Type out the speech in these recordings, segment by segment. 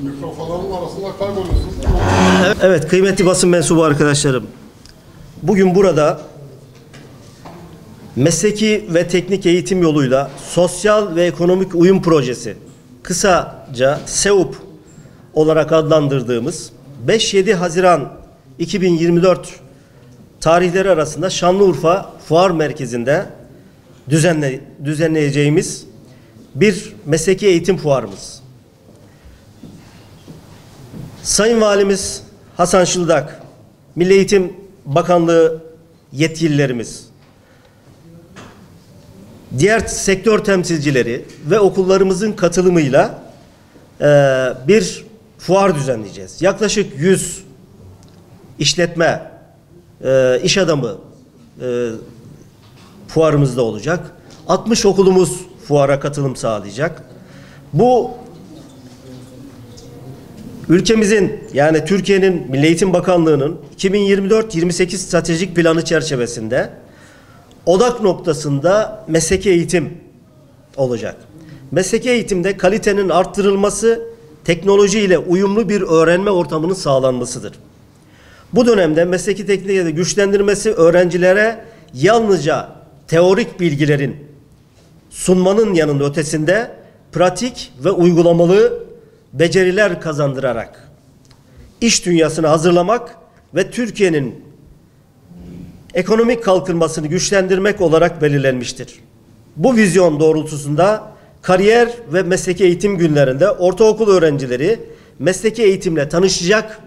Mikrofonların arasında kayboluyorsun. Evet, kıymetli basın mensubu arkadaşlarım. Bugün burada mesleki ve teknik eğitim yoluyla sosyal ve ekonomik uyum projesi, kısaca SEUP olarak adlandırdığımız 5-7 Haziran 2024 tarihleri arasında Şanlıurfa Fuar Merkezi'nde düzenleyeceğimiz bir mesleki eğitim fuarımız. Sayın Valimiz Hasan Şıldak, Milli Eğitim Bakanlığı yetkililerimiz, diğer sektör temsilcileri ve okullarımızın katılımıyla bir fuar düzenleyeceğiz. Yaklaşık 100 işletme, iş adamı fuarımızda olacak. 60 okulumuz fuara katılım sağlayacak. Bu ülkemizin, yani Türkiye'nin Milli Eğitim Bakanlığı'nın 2024-28 stratejik planı çerçevesinde odak noktasında mesleki eğitim olacak. Mesleki eğitimde kalitenin arttırılması, teknoloji ile uyumlu bir öğrenme ortamının sağlanmasıdır. Bu dönemde mesleki teknikleri güçlendirmesi, öğrencilere yalnızca teorik bilgilerin sunmanın yanında ötesinde pratik ve uygulamalı beceriler kazandırarak iş dünyasını hazırlamak ve Türkiye'nin ekonomik kalkınmasını güçlendirmek olarak belirlenmiştir. Bu vizyon doğrultusunda kariyer ve mesleki eğitim günlerinde ortaokul öğrencileri mesleki eğitimle tanışacak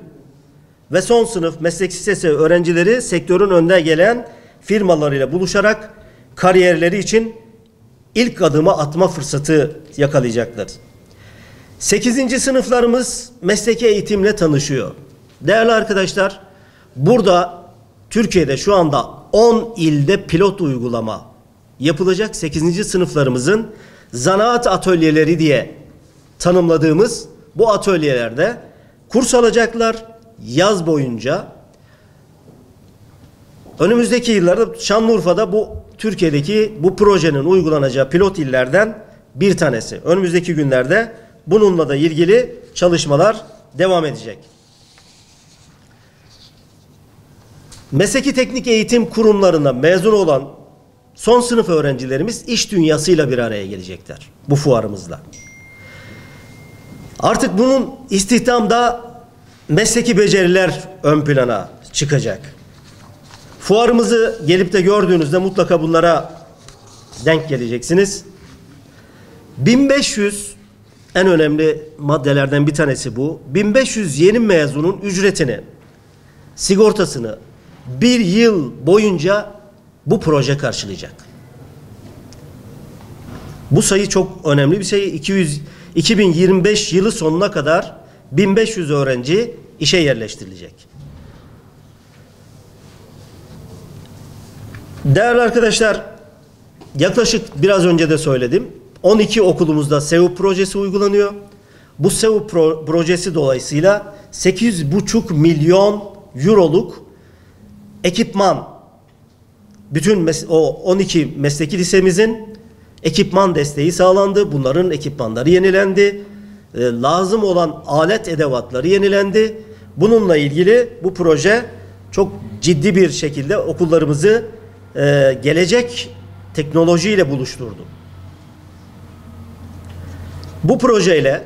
ve son sınıf meslek lisesi öğrencileri sektörün önde gelen firmalarıyla buluşarak kariyerleri için ilk adımı atma fırsatı yakalayacaklar. 8. sınıflarımız mesleki eğitimle tanışıyor. Değerli arkadaşlar, burada Türkiye'de şu anda 10 ilde pilot uygulama yapılacak. 8. sınıflarımızın zanaat atölyeleri diye tanımladığımız bu atölyelerde kurs alacaklar yaz boyunca. Önümüzdeki yıllarda Şanlıurfa'da bu Türkiye'deki bu projenin uygulanacağı pilot illerden bir tanesi. Önümüzdeki günlerde bununla da ilgili çalışmalar devam edecek. Mesleki teknik eğitim kurumlarında mezun olan son sınıf öğrencilerimiz iş dünyasıyla bir araya gelecekler bu fuarımızla. Artık bunun istihdamda mesleki beceriler ön plana çıkacak. Fuarımızı gelip de gördüğünüzde mutlaka bunlara denk geleceksiniz. 1500 en önemli maddelerden bir tanesi bu. 1500 yeni mezunun ücretini, sigortasını bir yıl boyunca bu proje karşılayacak. Bu sayı çok önemli bir sayı. 2025 yılı sonuna kadar 1500 öğrenci işe yerleştirilecek. Değerli arkadaşlar, yaklaşık biraz önce de söyledim. 12 okulumuzda SEUP projesi uygulanıyor. Bu SEUP projesi dolayısıyla 8,5 milyon euroluk ekipman, bütün o 12 mesleki lisemizin ekipman desteği sağlandı. Bunların ekipmanları yenilendi. Lazım olan alet edevatları yenilendi. Bununla ilgili bu proje çok ciddi bir şekilde okullarımızı gelecek teknolojiyle buluşturdu. Bu projeyle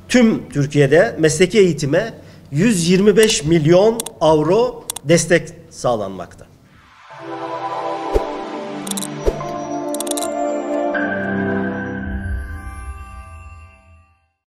tüm Türkiye'de mesleki eğitime 125 milyon avro destek sağlanmakta.